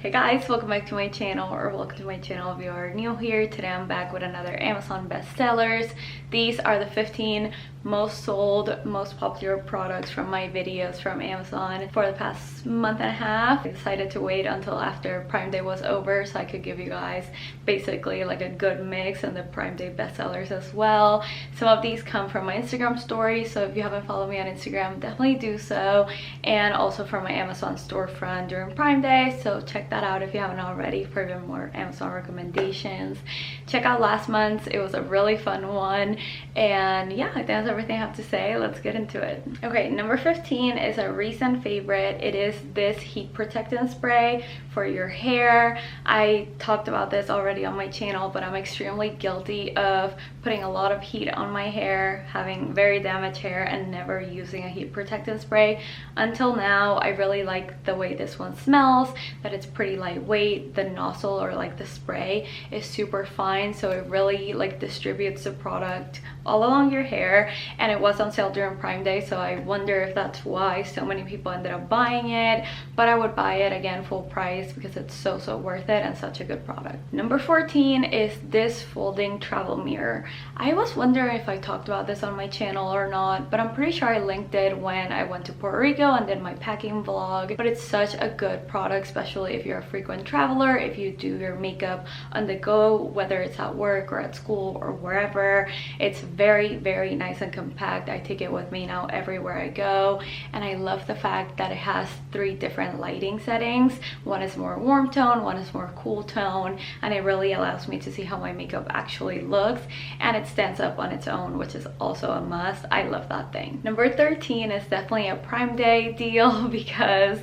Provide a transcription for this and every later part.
Hey guys, welcome back to my channel, or welcome to my channel if you are new here. Today I'm back with another Amazon bestsellers. These are the 15 most sold, most popular products from my videos from Amazon for the past month and a half. I decided to wait until after Prime Day was over so I could give you guys basically like a good mix and the Prime Day bestsellers as well. Some of these come from my Instagram story, so if you haven't followed me on Instagram, definitely do so, and also from my Amazon storefront during Prime Day, so check that out if you haven't already for even more Amazon recommendations. Check out last month's, it was a really fun one, and yeah, I think that's everything I have to say. Let's get into it. Okay, number 15 is a recent favorite. It is this heat protectant spray for your hair. I talked about this already on my channel, but I'm extremely guilty of putting a lot of heat on my hair, having very damaged hair, and never using a heat protectant spray until now. I really like the way this one smells, that it's pretty lightweight. The nozzle, or like the spray, is super fine, so it really like distributes the product all along your hair, and it was on sale during Prime Day, so I wonder if that's why so many people ended up buying it, but I would buy it again full price because it's so worth it and such a good product. Number 14 is this folding travel mirror. I was wondering if I talked about this on my channel or not, but I'm pretty sure I linked it when I went to Puerto Rico and did my packing vlog. But it's such a good product, especially if you're a frequent traveler, if you do your makeup on the go, whether it's at work or at school or wherever. It's very nice and compact. I take it with me now everywhere I go, and I love the fact that it has 3 different lighting settings. One is more warm tone, one is more cool tone, and it really allows me to see how my makeup actually looks, and it stands up on its own, which is also a must. I love that thing. Number 13 is definitely a Prime Day deal because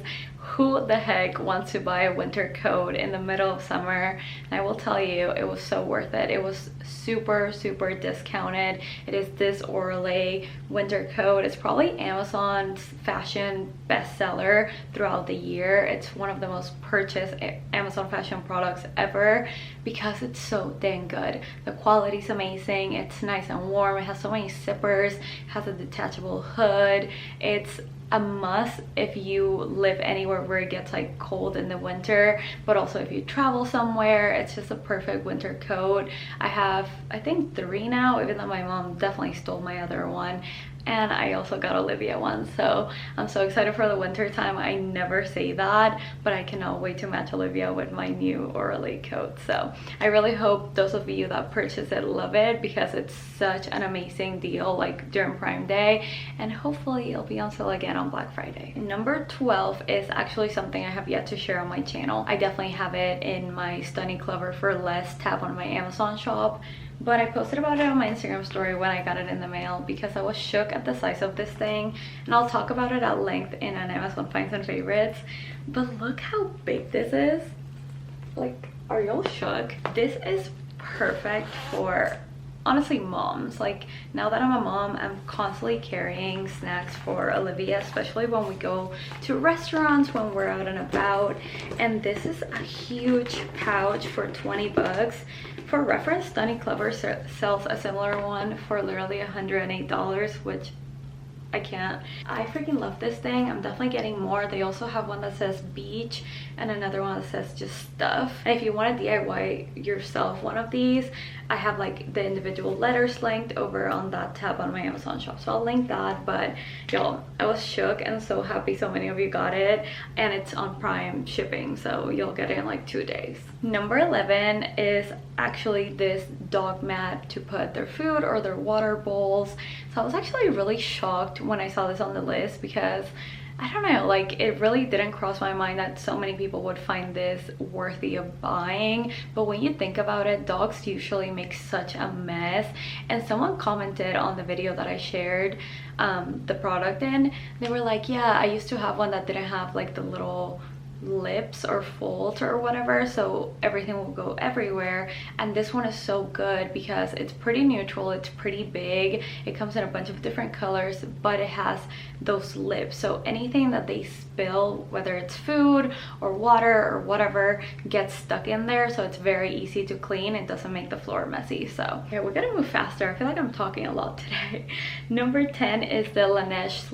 who the heck wants to buy a winter coat in the middle of summer? And I will tell you, it was so worth it. It was super discounted. It is this Orlay winter coat. It's probably Amazon's fashion bestseller throughout the year. It's one of the most purchased Amazon fashion products ever because it's so dang good. The quality's amazing. It's nice and warm. It has so many zippers. It has a detachable hood. It's a must if you live anywhere where it gets like cold in the winter, but also if you travel somewhere. It's just a perfect winter coat. I have, I think, 3 now, even though my mom definitely stole my other one, and I also got Olivia one, so I'm so excited for the winter time. I never say that, but I cannot wait to match Olivia with my new Orlay coat. So I really hope those of you that purchase it love it because it's such an amazing deal like during Prime Day, and hopefully it'll be on sale again on Black Friday. Number 12 is actually something I have yet to share on my channel. I definitely have it in my Stunning Clever for Less tab on my Amazon shop, but I posted about it on my Instagram story when I got it in the mail because I was shook at the size of this thing, and I'll talk about it at length in an Amazon Finds and Favorites. But look how big this is. Like, are y'all shook? This is perfect for, honestly, moms. Like, now that I'm a mom, I'm constantly carrying snacks for Olivia, especially when we go to restaurants, when we're out and about, and this is a huge pouch for 20 bucks. For reference, Stunning Clever sells a similar one for literally $108, which I can't. I freaking love this thing. I'm definitely getting more. They also have one that says beach and another one that says just stuff. And if you want to DIY yourself one of these, I have like the individual letters linked over on that tab on my Amazon shop, so I'll link that. But y'all, I was shook and so happy so many of you got it, and it's on Prime shipping, so you'll get it in like 2 days. Number 11 is actually this dog mat to put their food or their water bowls. So I was actually really shocked when I saw this on the list because I don't know, like, it really didn't cross my mind that so many people would find this worthy of buying. But when you think about it, dogs usually make such a mess, and someone commented on the video that I shared the product in. They were like, yeah, I used to have one that didn't have like the little lips or folds or whatever, so everything will go everywhere, and this one is so good because it's pretty neutral, it's pretty big, it comes in a bunch of different colors, but it has those lips, so anything that they spill, whether it's food or water or whatever, gets stuck in there, so it's very easy to clean. It doesn't make the floor messy. So yeah, we're gonna move faster. I feel like I'm talking a lot today. Number 10 is the Laneige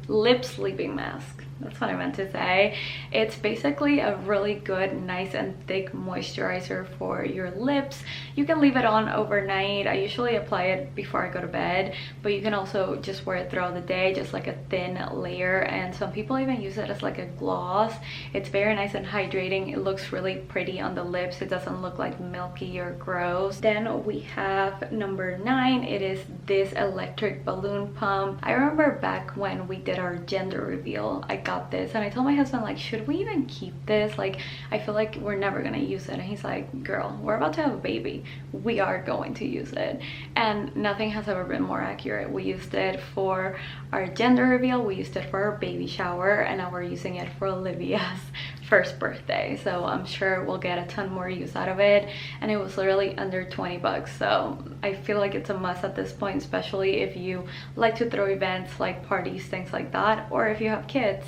lip sleeping mask. That's what I meant to say. It's basically a really good, nice and thick moisturizer for your lips. You can leave it on overnight. I usually apply it before I go to bed, but you can also just wear it throughout the day, just like a thin layer. And some people even use it as like a gloss. It's very nice and hydrating. It looks really pretty on the lips. It doesn't look like milky or gross. Then we have number 9. It is this electric balloon pump. I remember back when we did our gender reveal, I got this and I told my husband, like, should we even keep this? Like, I feel like we're never gonna use it. And he's like, girl, we're about to have a baby, we are going to use it. And nothing has ever been more accurate. We used it for our gender reveal, we used it for our baby shower, and now we're using it for Olivia's first birthday. So I'm sure we'll get a ton more use out of it. And it was literally under 20 bucks. So I feel like it's a must at this point, especially if you like to throw events like parties, things like that, or if you have kids.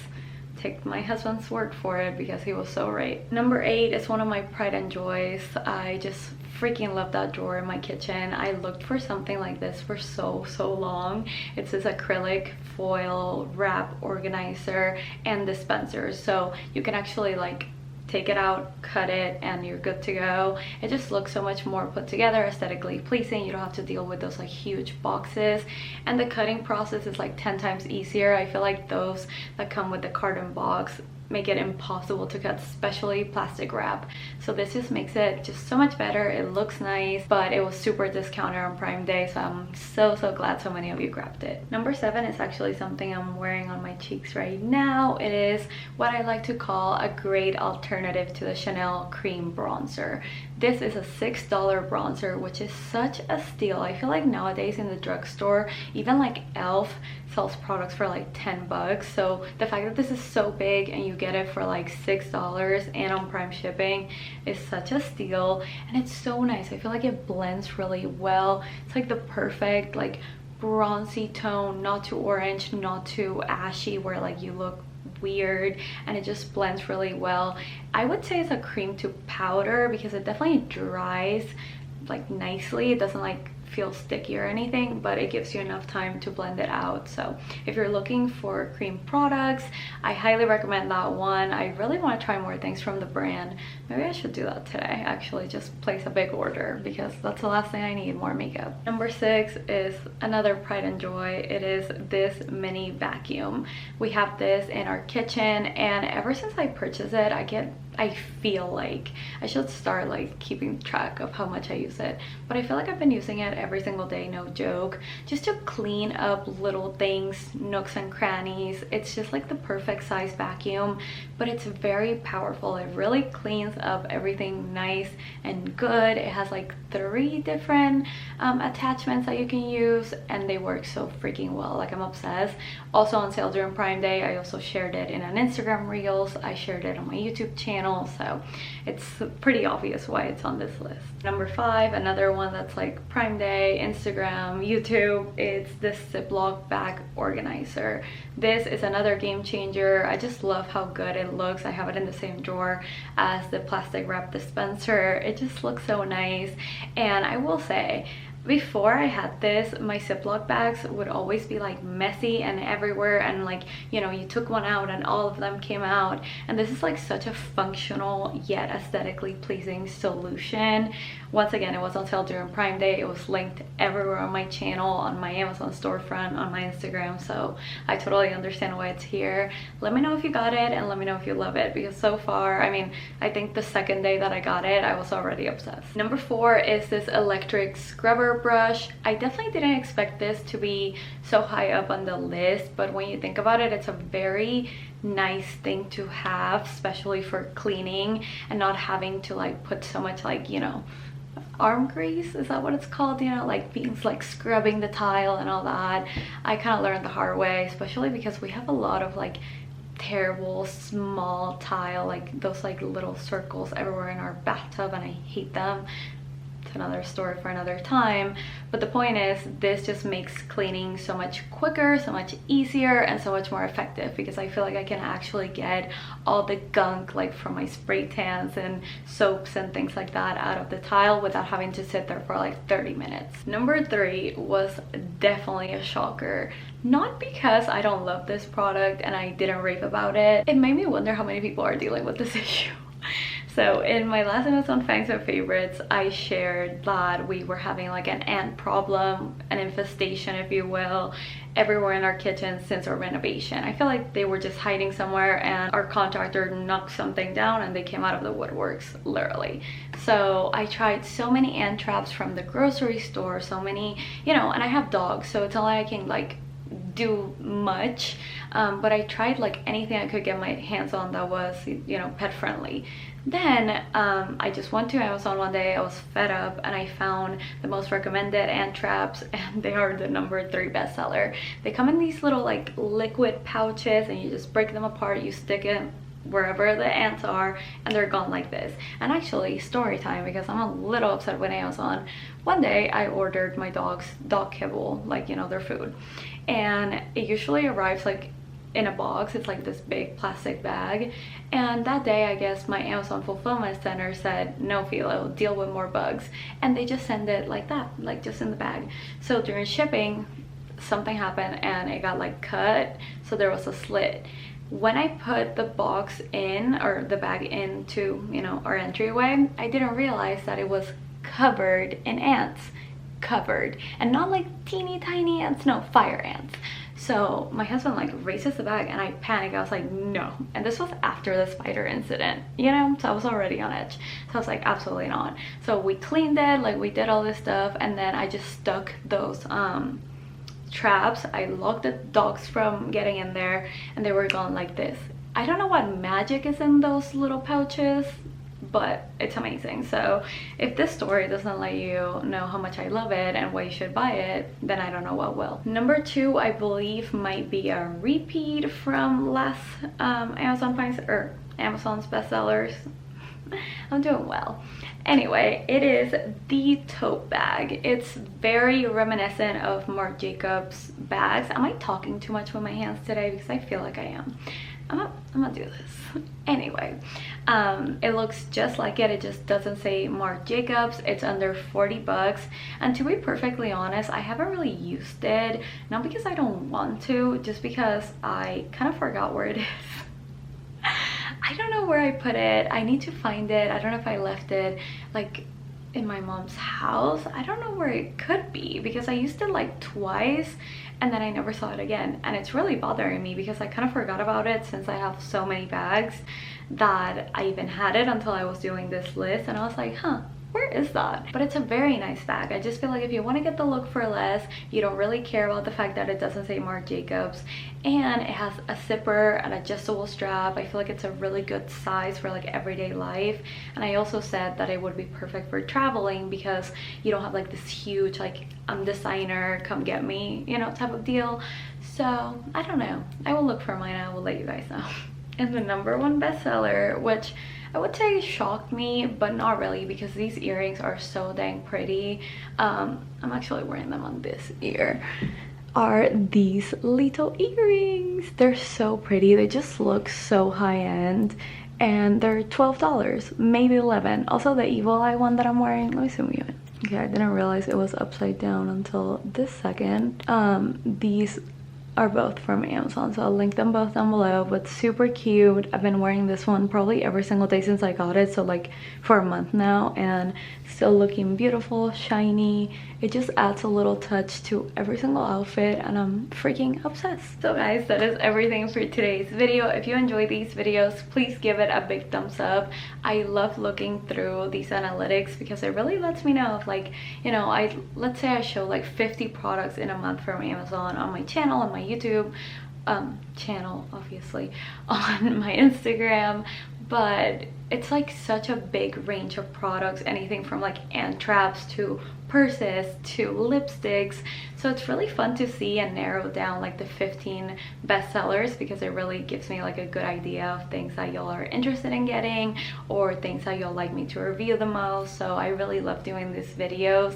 Take my husband's word for it because he was so right. Number 8 is one of my pride and joys. I just freaking love that drawer in my kitchen. I looked for something like this for so long. It's this acrylic foil wrap organizer and dispenser, so you can actually like take it out, cut it, and you're good to go. It just looks so much more put together, aesthetically pleasing. You don't have to deal with those like huge boxes, and the cutting process is like 10 times easier. I feel like those that come with the carton box make it impossible to cut, especially plastic wrap. So this just makes it just so much better. It looks nice, but it was super discounted on Prime Day, so I'm so glad so many of you grabbed it. Number 7 is actually something I'm wearing on my cheeks right now. It is what I like to call a great alternative to the Chanel cream bronzer. This is a $6 bronzer, which is such a steal. I feel like nowadays in the drugstore, even like e.l.f. sells products for like 10 bucks. So the fact that this is so big and you get it for like $6 and on Prime shipping is such a steal. And it's so nice. I feel like it blends really well. It's like the perfect like bronzy tone, not too orange, not too ashy where like you look weird, and it just blends really well. I would say it's a cream to powder because it definitely dries like nicely. It doesn't like feel sticky or anything, but it gives you enough time to blend it out. So if you're looking for cream products, I highly recommend that one. I really want to try more things from the brand. Maybe I should do that today, actually, just place a big order because that's the last thing I need, more makeup. Number 6 is another pride and joy. It is this mini vacuum. We have this in our kitchen, and ever since I purchased it, I feel like I should start like keeping track of how much I use it, but I feel like I've been using it every single day, no joke, just to clean up little things, nooks and crannies. It's just like the perfect size vacuum, but it's very powerful. It really cleans up everything nice and good. It has like 3 different attachments that you can use, and they work so freaking well. Like, I'm obsessed. Also on sale during Prime Day. I also shared it in an Instagram Reels. I shared it on my YouTube channel, so it's pretty obvious why it's on this list. Number 5, another one that's like Prime Day, Instagram, YouTube, it's this Ziploc bag organizer. This is another game changer. I just love how good it looks. I have it in the same drawer as the plastic wrap dispenser. It just looks so nice. And I will say, before I had this, my Ziploc bags would always be like messy and everywhere, and like, you know, you took one out and all of them came out. And this is like such a functional yet aesthetically pleasing solution. Once again, it was on sale during Prime Day. It was linked everywhere on my channel, on my Amazon storefront, on my Instagram, so I totally understand why it's here. Let me know if you got it, and let me know if you love it, because so far, I mean, I think the second day that I got it, I was already obsessed. Number 4 is this electric scrubber brush. I definitely didn't expect this to be so high up on the list, but when you think about it, it's a very nice thing to have, especially for cleaning and not having to like put so much like, you know, arm grease, is that what it's called, you know, like things like scrubbing the tile and all that. I kind of learned the hard way, especially because we have a lot of like terrible small tile, like those like little circles everywhere in our bathtub, and I hate them. it's another story for another time. But the point is, this just makes cleaning so much quicker, so much easier, and so much more effective, because I feel like I can actually get all the gunk, like from my spray tans and soaps and things like that, out of the tile without having to sit there for like 30 minutes. Number 3 was definitely a shocker. Not because I don't love this product and I didn't rave about it. It made me wonder how many people are dealing with this issue. So in my last Amazon Finds and Favorites, I shared that we were having like an ant problem, an infestation if you will, everywhere in our kitchen since our renovation. I feel like they were just hiding somewhere and our contractor knocked something down and they came out of the woodworks, literally. So I tried so many ant traps from the grocery store, so many, you know, and I have dogs, so it's not like I can like do much, but I tried like anything I could get my hands on that was, you know, pet friendly. Then I just went to Amazon one day, I was fed up, and I found the most recommended ant traps, and they are the number 3 bestseller. They come in these little like liquid pouches, and you just break them apart, you stick it wherever the ants are, and they're gone like this. And actually, story time, because I'm a little upset with Amazon. One day I ordered my dog's dog kibble, like, you know, their food, and it usually arrives like in a box. It's like this big plastic bag, and that day I guess my Amazon fulfillment center said no, Philo, deal with more bugs, and they just send it like that, like just in the bag. So during shipping something happened and it got like cut, so there was a slit. When I put the box in, or the bag into, you know, our entryway, I didn't realize that it was covered in ants. Covered, and not like teeny tiny ants, no, fire ants. So my husband like raises the bag and I panic. I was like, no. And this was after the spider incident, you know, so I was already on edge. So I was like, absolutely not. So we cleaned it, like we did all this stuff, and then I just stuck those traps. I locked the dogs from getting in there, and they were gone like this. I don't know what magic is in those little pouches, but it's amazing. So if this story doesn't let you know how much I love it and why you should buy it, then I don't know what will. Number 2, I believe, might be a repeat from last Amazon Finds, or Amazon's bestsellers. I'm doing well. Anyway, it is the Tote Bag. It's very reminiscent of Marc Jacobs bags. Am I talking too much with my hands today? Because I feel like I am. I'm gonna do this. Anyway, it looks just like it. It just doesn't say Marc Jacobs. It's under 40 bucks. And to be perfectly honest, I haven't really used it. Not because I don't want to, just because I kind of forgot where it is. I don't know where I put it. I need to find it. I don't know if I left it like in my mom's house. I don't know where it could be, because I used it like twice and then I never saw it again, and it's really bothering me because I kind of forgot about it since I have so many bags that I even had it until I was doing this list, and I was like, huh, where is that? But it's a very nice bag. I just feel like if you want to get the look for less, you don't really care about the fact that it doesn't say Marc Jacobs, and it has a zipper, an adjustable strap. I feel like it's a really good size for like everyday life. And I also said that it would be perfect for traveling because you don't have like this huge like I'm designer, come get me, you know, type of deal. So I don't know, I will look for mine and I will let you guys know. And the number 1 bestseller, which I would say shocked me, but not really, because these earrings are so dang pretty. I'm actually wearing them on this ear. Are these little earrings. They're so pretty. They just look so high-end, and they're $12, maybe $11. Also, the evil eye one that I'm wearing, let me zoom you in. Okay, I didn't realize it was upside down until this second. These are both from Amazon, so I'll link them both down below, but super cute. I've been wearing this one probably every single day since I got it, so like for a month now, and still looking beautiful, shiny. It just adds a little touch to every single outfit, and I'm freaking obsessed. So guys, that is everything for today's video. If you enjoy these videos, please give it a big thumbs up. I love looking through these analytics because it really lets me know if, like, you know, let's say I show like 50 products in a month from Amazon on my channel, on my YouTube channel, obviously, on my Instagram, but it's like such a big range of products, anything from like ant traps to purses to lipsticks. So it's really fun to see and narrow down like the 15 bestsellers, because it really gives me like a good idea of things that y'all are interested in getting or things that y'all like me to review the most. So I really love doing these videos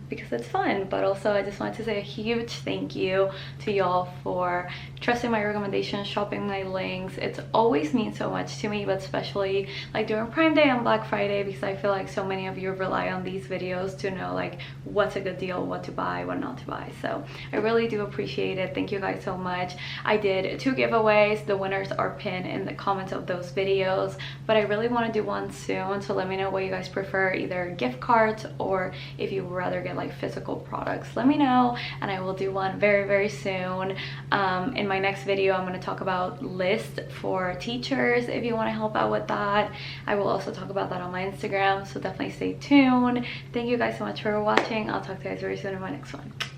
because it's fun. But also I just wanted to say a huge thank you to y'all for trusting my recommendations, shopping my links. It's always means so much to me, but especially like during Prime Day and Black Friday, because I feel like so many of you rely on these videos to know like what's a good deal, what to buy, what not to buy. So I really do appreciate it. Thank you guys so much. I did 2 giveaways. The winners are pinned in the comments of those videos, but I really want to do one soon, so let me know what you guys prefer, either gift cards or if you would rather get like physical products. Let me know and I will do one very, very soon. In my next video I'm going to talk about lists for teachers if you want to help out with that. I will also talk about that on my Instagram, so definitely stay tuned. Thank you guys so much for watching. I'll talk to you guys very soon in my next one.